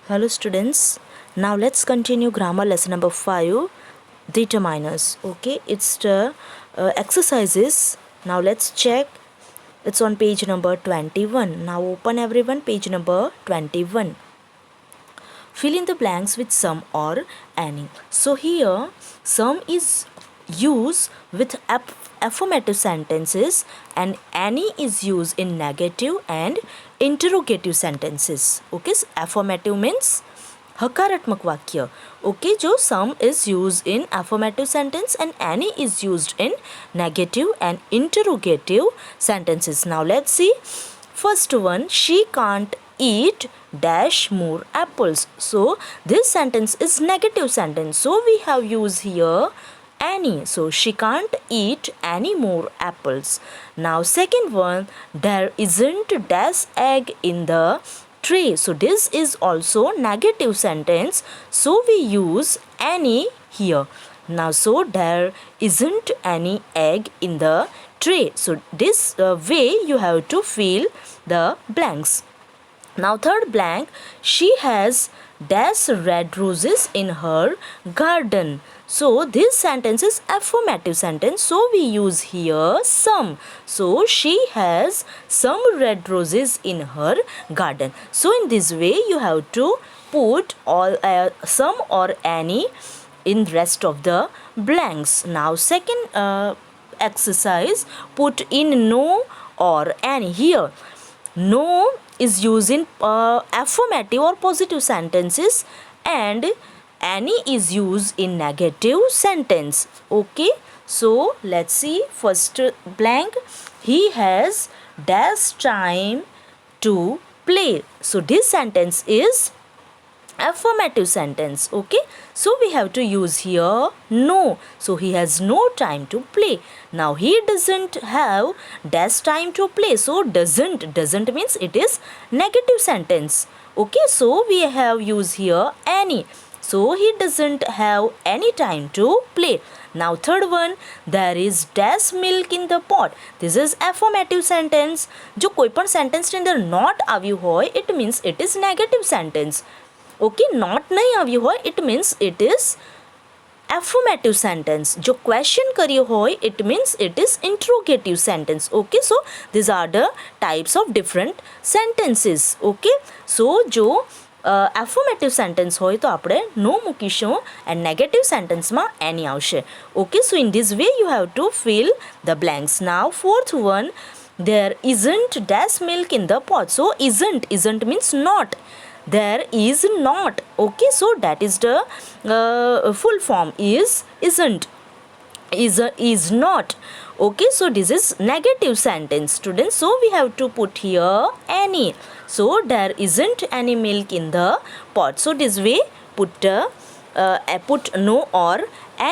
Hello students, now let's continue grammar lesson number 5, determiners. Okay, it's the exercises. Now let's check. It's on page number 21. Now open everyone, page number 21. Fill in the blanks with some or any. So here some is used with affirmative sentences and any is used in negative and interrogative sentences. Okay, so affirmative means હકારાત્મક વાક્ય. Okay, જો some is used in affirmative sentence and any is used in negative and interrogative sentences. Now let's see. First one, she can't eat dash more apples. So this sentence is negative sentence, so we have used here any. So she can't eat any more apples. Now second one, there isn't dash egg in the tray. So this is also negative sentence, so we use any here. Now so there isn't any egg in the tray. So this way you have to fill the blanks. Now third blank, she has dash red roses in her garden. So this sentence is affirmative sentence, so we use here some. So she has some red roses in her garden. So in this way you have to put all some or any in rest of the blanks. Now second exercise, put in no or any. Here no is used in affirmative or positive sentences and any is used in negative sentence. Okay, so let's see. First blank, he has dash time to play. So this sentence is affirmative sentence. Okay, so we have to use here no. So he has no time to play. Now he doesn't have dash time to play. So doesn't means it is negative sentence. Okay, so we have used here any. So he doesn't have any time to play. Now third one, there is dash milk in the pot. This is affirmative sentence. જો કોઈ પણ સેન્ટેન્સની અંદર not આવ્યું હોય, it means it is negative sentence. Okay, not नहीं આવ્યું હોય, it means it is affirmative sentence. जो question કર્યો હોય, it means it is interrogative sentence. Okay, so these are the types of different sentences. Okay, so जो affirmative sentence હોય તો આપણે no મૂકીશું and negative sentenceમાં any આવશે. Okay, so in this way you have to fill the blanks. Now fourth one, there isn't dash milk in the pot. So isn't means not. There is not. Okay, so that is the full form is isn't, is not. Okay, so this is negative sentence, students, so we have to put here any. So there isn't any milk in the pot. So this way put no or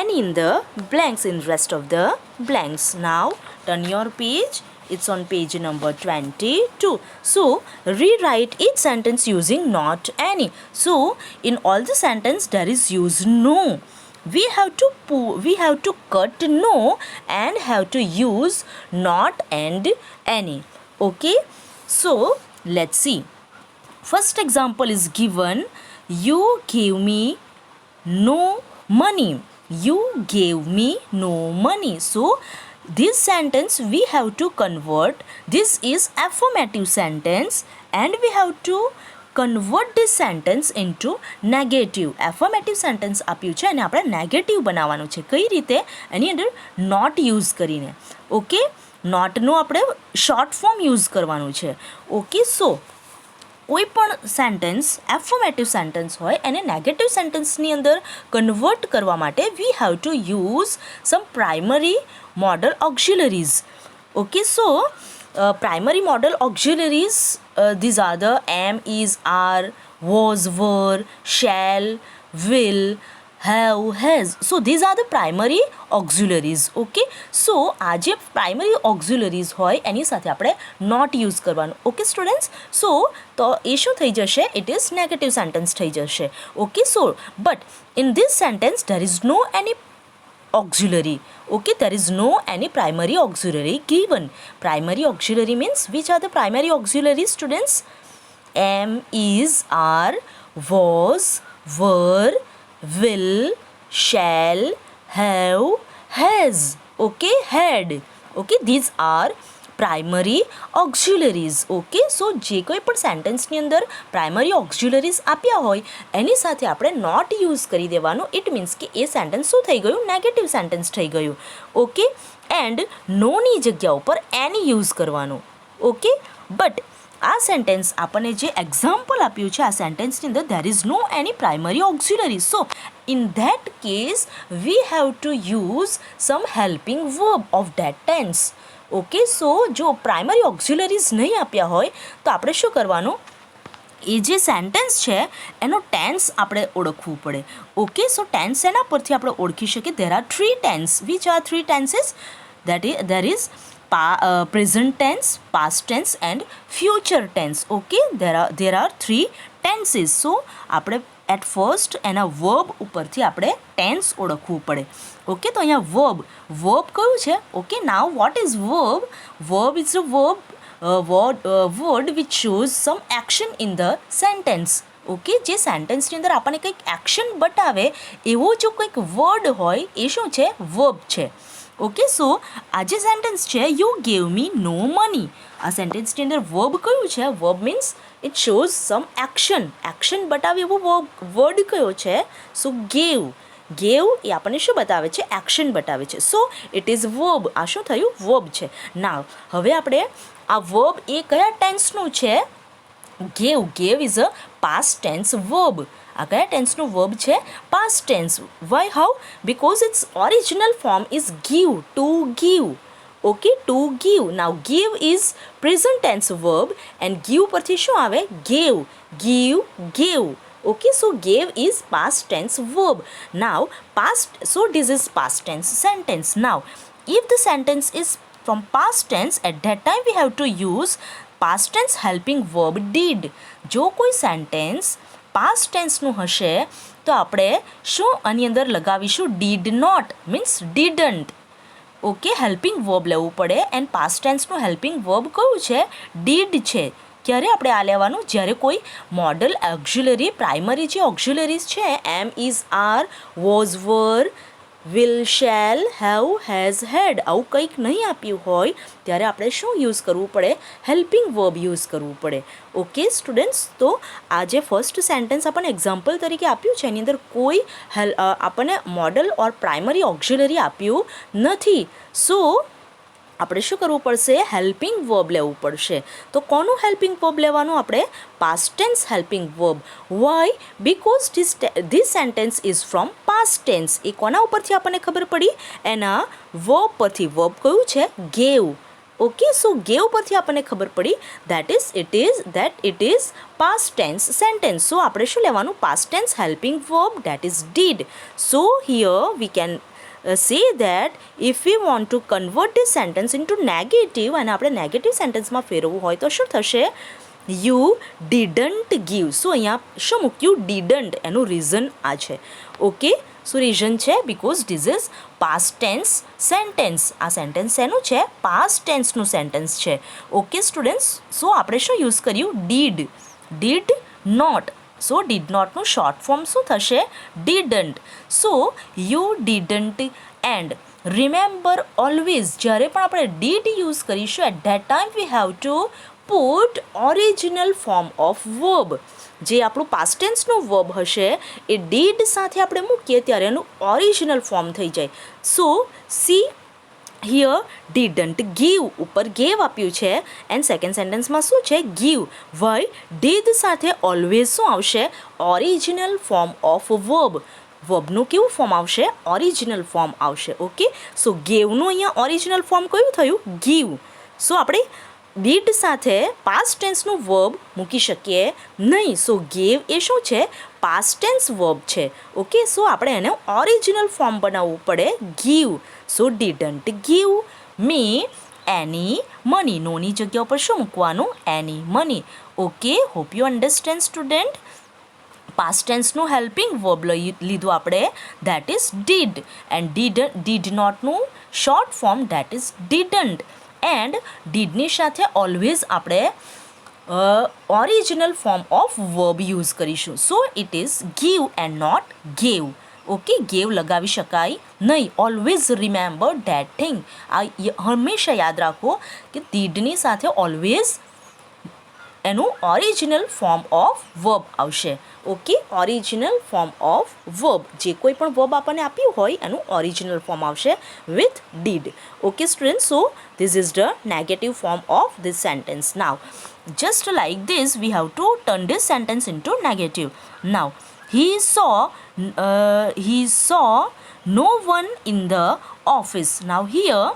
any in the blanks, in rest of the blanks. Now turn your page. It's on page number 22. So rewrite each sentence using not any. So in all the sentence there is use no. We have to cut no and have to use not and any. Okay, so let's see. First example is given, you gave me no money. You gave me no money. So this sentence we have to convert. This is affirmative sentence and we have to convert this sentence into negative. affirmative sentence આપ્યું છે અને આપણે negative બનાવવાનું છે. કઈ રીતે? એની અંદર not use કરીને. ઓકે, નોટનું આપણે શોર્ટ ફોર્મ યુઝ કરવાનું છે. ઓકે, સો કોઈ પણ સેન્ટેન્સ એફર્મેટિવ સેન્ટેન્સ હોય એને નેગેટિવ સેન્ટેન્સની અંદર કન્વર્ટ કરવા માટે we have to use some primary modal auxiliaries. Okay, so primary model auxiliaries, these are the am, is, are, was, were, shall, will, have, has. So these are the primary auxiliaries. Okay, so આ જે primary auxiliaries હોય એની સાથે આપણે not use કરવાનું. Okay students, સો તો એ શું થઈ જશે? ઇટ ઇઝ નેગેટિવ સેન્ટેન્સ થઈ જશે. Okay, so but in this sentence there is no any auxiliary. Okay, there is no any primary auxiliary given. Primary auxiliary means, which are the primary auxiliaries, students? Am, is, are, was, were, will, shall, have, has. Okay, had. Okay, these are primary auxiliaries. Okay, so જે કોઈ પણ સેન્ટેન્સની અંદર primary ઓક્ઝ્યુલરીઝ આપ્યા હોય એની સાથે આપણે not use કરી દેવાનું. ઇટ મીન્સ કે એ સેન્ટેન્સ શું થઈ ગયું? નેગેટિવ સેન્ટેન્સ થઈ ગયું. ઓકે, એન્ડ નોની જગ્યા ઉપર એની યુઝ કરવાનું. ઓકે, બટ આ સેન્ટેન્સ આપણને જે એક્ઝામ્પલ આપ્યું છે આ સેન્ટેન્સની અંદર there is no any primary auxiliary. So in that case we have to use some helping verb of that tense. Okay, so જો પ્રાઇમરી ઓક્ઝ્યુલરીઝ નહીં આપ્યા હોય તો આપણે શું કરવાનું? એ જે સેન્ટેન્સ છે એનો ટેન્સ આપણે ઓળખવું પડે. ઓકે, સો ટેન્સ એના પરથી આપણે ઓળખી શકીએ. There are 3 tense. Which are 3 tenses? there is present tense, past tense and future tense. Okay, there are 3 tenses. So આપણે at first એના વર્બ ઉપરથી આપણે ટેન્સ ઓળખવું પડે. ઓકે, તો અહીંયા વર્બ કયું છે? Okay, now what is verb? Verb is a word which shows some action in the sentence. Okay, જે સેન્ટેન્સની અંદર આપણને કંઈક એક્શન બતાવે એવો જો કંઈક વર્ડ હોય એ શું છે? વર્બ છે. ઓકે, સો આ જે સેન્ટેન્સ છે you gave me no money, આ સેન્ટેન્સની અંદર વર્બ કયું છે? Verb means it shows some action બતાવે એવો વર્ડ કયો છે? સો ગેવ એ આપણને શું બતાવે છે? એક્શન બતાવે છે. સો ઇટ ઇઝ વર્બ. આ શું થયું? વર્બ છે. નાવ હવે આપણે આ વર્બ એ કયા ટેન્સનું છે? Gave is a past tense verb. આ કયા ટેન્સનો વર્બ છે? Past tense. Why? How? Because its original form is give, to give. Okay, to give. Now give is present tense verb and give પરથી શું આવે? Gave. Okay, so gave is past tense verb. Now so this is past tense sentence. Now if the sentence is from past tense, at that time we have to use past tense helping verb did. જો કોઈ sentence past ટેન્સનું હશે તો આપણે શું આની અંદર લગાવીશું? Did not means didn't. Okay, helping verb લેવું પડે એન્ડ પાસ્ટ ટેન્સનું હેલ્પિંગ વર્બ કયું છે? ડીડ છે. ક્યારે આપણે આ લેવાનું? જ્યારે કોઈ મોડલ ઓક્ઝ્યુલરી પ્રાઇમરી જે ઓક્ઝ્યુલરીઝ છે am, is, are, was, were, will, shall, have, has, had આવું કંઈક નહીં આપ્યું હોય ત્યારે આપણે શું યુઝ કરવું પડે? હેલ્પિંગ વર્બ યુઝ કરવું પડે. ઓકે સ્ટુડન્ટ્સ, તો આ જે ફર્સ્ટ સેન્ટેન્સ આપણને એક્ઝામ્પલ તરીકે આપ્યું છે એની અંદર કોઈ આપણને મોડલ ઓર પ્રાઇમરી ઓક્ઝ્યુલરી આપ્યું નથી. સો આપણે શું કરવું પડશે? હેલ્પિંગ વર્બ લેવું પડશે. તો કોનું હેલ્પિંગ વર્બ લેવાનું? આપણે past tense helping verb. Why? Because this sentence is from past tense. એ કોના ઉપરથી આપણને ખબર પડી? એના વર્બ પરથી. વર્બ કયું છે? ગેવ. ઓકે, સો ગેવ પરથી આપણને ખબર પડી that it is past tense sentence. સો આપણે શું લેવાનું? Past tense helping verb that is did. So here we can say that if we want to convert this sentence into negative અને આપણે negative સેન્ટેન્સમાં ફેરવવું હોય તો શું થશે? You didn't give. સો અહીંયા શું મૂક્યું? ડીડન્ટ. એનું રીઝન આ છે. ઓકે, સો રીઝન છે because this is past tense sentence. આ સેન્ટેન્સ એનું છે? પાસ્ટ ટેન્સનું સેન્ટેન્સ છે. ઓકે સ્ટુડન્ટ્સ, સો આપણે શું યુઝ કર્યું? Did not. સો ડીડ નોટનું શોર્ટ ફોર્મ શું થશે? Didn't. So you didn't. And remember always જ્યારે પણ આપણે ડીડ યુઝ કરીશું at that time we have to put original form of verb. જે આપણું પાસ્ટ ટેન્સનું વર્બ હશે એ ડીડ સાથે આપણે મૂકીએ ત્યારે એનું ઓરિજિનલ ફોર્મ થઈ જાય. So see here didn't give ઉપર ગેવ આપ્યું છે એન્ડ સેકન્ડ સેન્ટેન્સમાં શું છે? ગીવ. વાય? ડીડ સાથે ઓલવેઝ શું આવશે? Original form of verb. વર્બનું કેવું ફોર્મ આવશે? ઓરિજિનલ ફોર્મ આવશે. ઓકે, સો ગેવનું અહીંયા ઓરિજિનલ ફોર્મ કયું થયું? ગીવ. સો આપણે ડીડ સાથે પાસ્ટ ટેન્સનું વર્બ મૂકી શકીએ નહીં. સો ગેવ એ શું છે? પાસ્ટ ટેન્સ વર્બ છે. ઓકે, સો આપણે એને ઓરિજિનલ ફોર્મ બનાવવું પડે. Give. So didn't give me any money. નોની જગ્યા ઉપર શું મૂકવાનું? Any money. Okay, hope you understand student. Past ટેન્સનું હેલ્પિંગ વર્બ લીધું આપણે that is did and did નોટનું short form that is didn't. And ડીડની સાથે ઓલવેઝ આપણે original form of verb use કરીશું. So it is give and not gave. Okay, gave લગાવી શકાય નહીં. Always remember that thing. આ હંમેશા યાદ રાખો કે દીડની સાથે ઓલવેઝ એનું ઓરિજિનલ ફોર્મ ઓફ વર્બ આવશે. Okay, original form of verb, જે કોઈ પણ વર્બ આપણને આપ્યું હોય એનું ઓરિજિનલ ફોર્મ આવશે with did. Okay student, so this is the negative form of this sentence. Now just like this we have to turn this sentence into negative. Now he saw no one in the office. Now here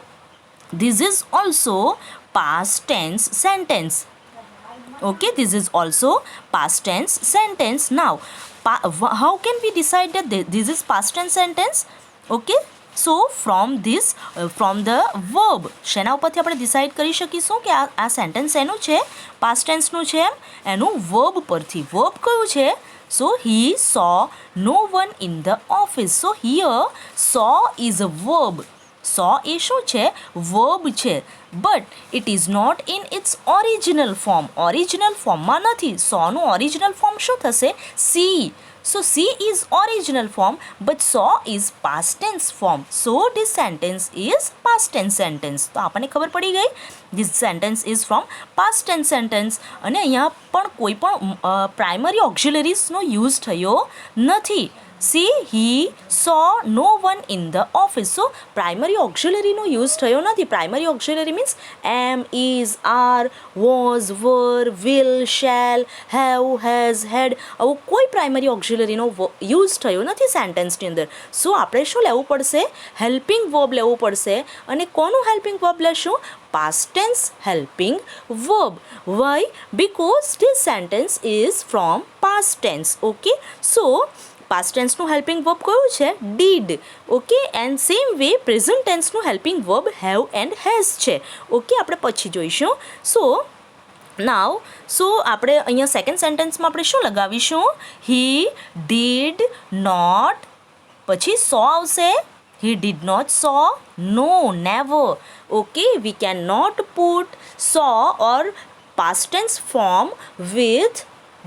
this is also past tense sentence. Okay, this is also past tense sentence. Now how can we decide that this is past tense sentence? Okay, so from this from the verb, શેના ઉપરથી આપણે decide કરી શકીશું કે આ sentence એનું છે, past ટેન્સનું છે એનું વર્બ પરથી. વર્બ કયું છે? સો he saw no one in the office. So here saw is a verb. saw એ શું છે? વર્બ છે. But it is not in its original form. Original ફોર્મમાં નથી. સોનું ઓરિજિનલ ફોર્મ શું થશે? C. So C is original form but saw is past tense form. So this sentence is past tense sentence. તો આપણને ખબર પડી ગઈ this sentence is from past tense sentence. અને અહીંયા પણ કોઈ પણ પ્રાઇમરી ઓક્ઝિલરીઝનો યુઝ થયો નથી. See, he saw no one in the office. So primary auxiliary no use થયો નથી. Primary auxiliary means am, is, are, was, were, will, shall, have, has, had. આવું કોઈ primary auxiliary નો યુઝ થયો નથી સેન્ટેન્સની અંદર. સો આપણે શું લેવું પડશે? હેલ્પિંગ વર્બ લેવું પડશે. અને કોનું હેલ્પિંગ વર્બ લેશું? past tense helping verb. Why? Because this sentence is from past tense. Okay, so past ટેન્સનું હેલ્પિંગ વર્બ કયું છે? Did. Okay, and same way present ટેન્સનું helping verb have and has છે. ઓકે, આપણે પછી જોઈશું. સો આપણે અહીંયા સેકન્ડ સેન્ટેન્સમાં આપણે શું લગાવીશું? હી ડીડ નોટ, પછી સો આવશે. he did not saw? No, never. Okay, we cannot put saw or past tense form with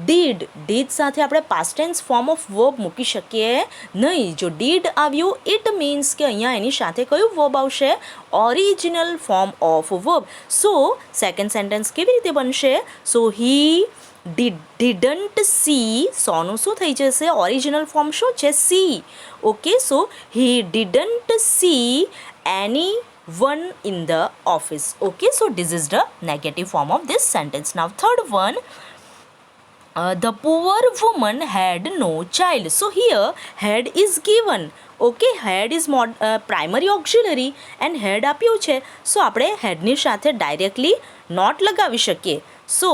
did. did સાથે આપણે past tense form of verb મૂકી શકીએ નહીં. જો did આવ્યું it means કે અહીંયા એની સાથે કયું verb આવશે? original form of verb. so second sentence કેવી રીતે બનશે? so he didn't see, સોનું શું થઈ જશે? ઓરિજિનલ ફોર્મ શું છે? see. Okay, so he didn't see anyone in the office. Okay, so this is the negative form of this sentence. Now third one, the poor woman had no child. So here had is given. Okay, had is primary auxiliary and had આપ્યું છે. so આપણે headની સાથે directly not લગાવી શકીએ. so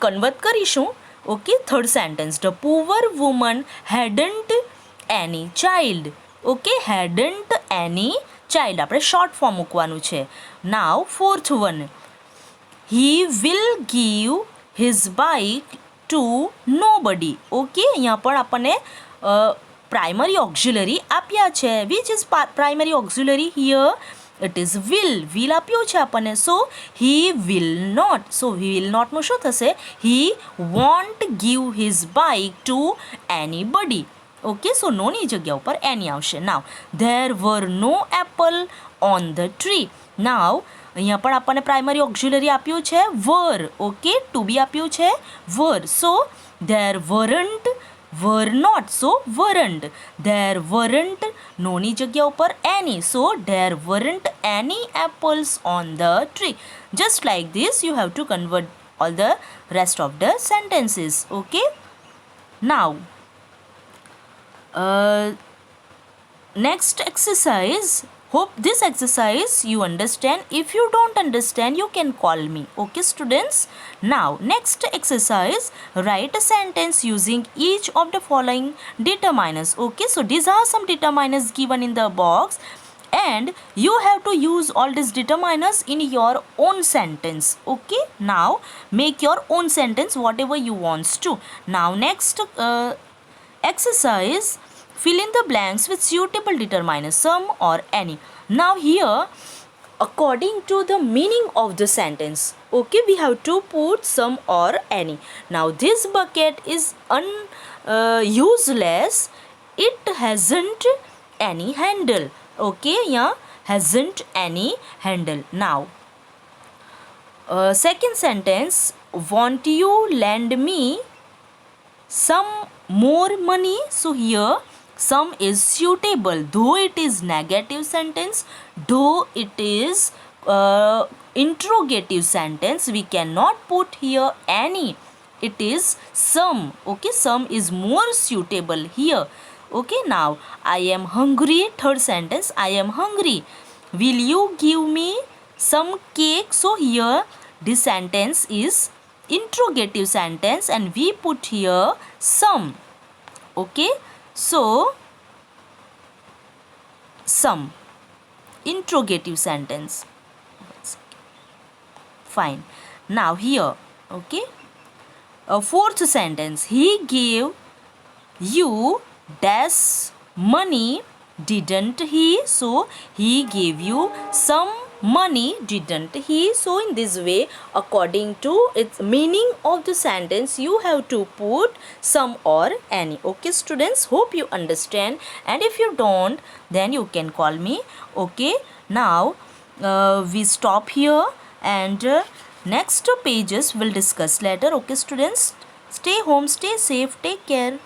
convert કરીશું. Okay, third sentence, the poor woman hadn't any child. Okay, hadn't any child, આપણે short form મૂકવાનું છે. Now fourth one, he will give his bike to nobody. Okay, અહીંયા પણ આપણને પ્રાઇમરી ઓક્ઝિલરી આપ્યા છે. Which is primary auxiliary? Here it is will આપ્યું છે આપણને. સો he will not. so he will not નું શું થશે? he won't give his bike to anybody. Okay, so નોની જગ્યા ઉપર એની આવશે. નાવ there were no apple on the tree. નાવ અહીંયા પણ આપણને પ્રાઇમરી ઓક્ઝિલરી આપ્યું છે were. ઓકે, ટુ બી આપ્યું છે were. So there weren't, were not, so weren't. there weren't, નોની જગ્યા ઉપર any. so there weren't any apples on the tree. just like this you have to convert all the rest of the sentences. okay, now next exercise. Hope this exercise you understand. If you don't understand, you can call me. Okay students, now next exercise, write a sentence using each of the following determiners. Okay, so these are some determiners given in the box and you have to use all these determiners in your own sentence. Okay, now make your own sentence whatever you want to. Now next exercise, fill in the blanks with suitable determiners, some or any. Now here according to the meaning of the sentence. Okay, we have to put some or any. Now this bucket is useless. It hasn't any handle. Okay, yeah, hasn't any handle. Now second sentence, won't you lend me some more money? So here some is suitable, though it is negative sentence, though it is interrogative sentence, we cannot put here any. It is some. Okay, some is more suitable here. Okay, now I am hungry. Third sentence, I am hungry. Will you give me some cake? So here this sentence is interrogative sentence and we put here some. Okay, so some, interrogative sentence. Fine. Now here, okay, a fourth sentence, he gave you dash money, didn't he? So he gave you some money, didn't he? So in this way, according to its meaning of the sentence, you have to put some or any. Okay students, hope you understand, and if you don't, then you can call me. Okay, now we stop here, and next pages we'll discuss later. Okay students, stay home, stay safe, take care.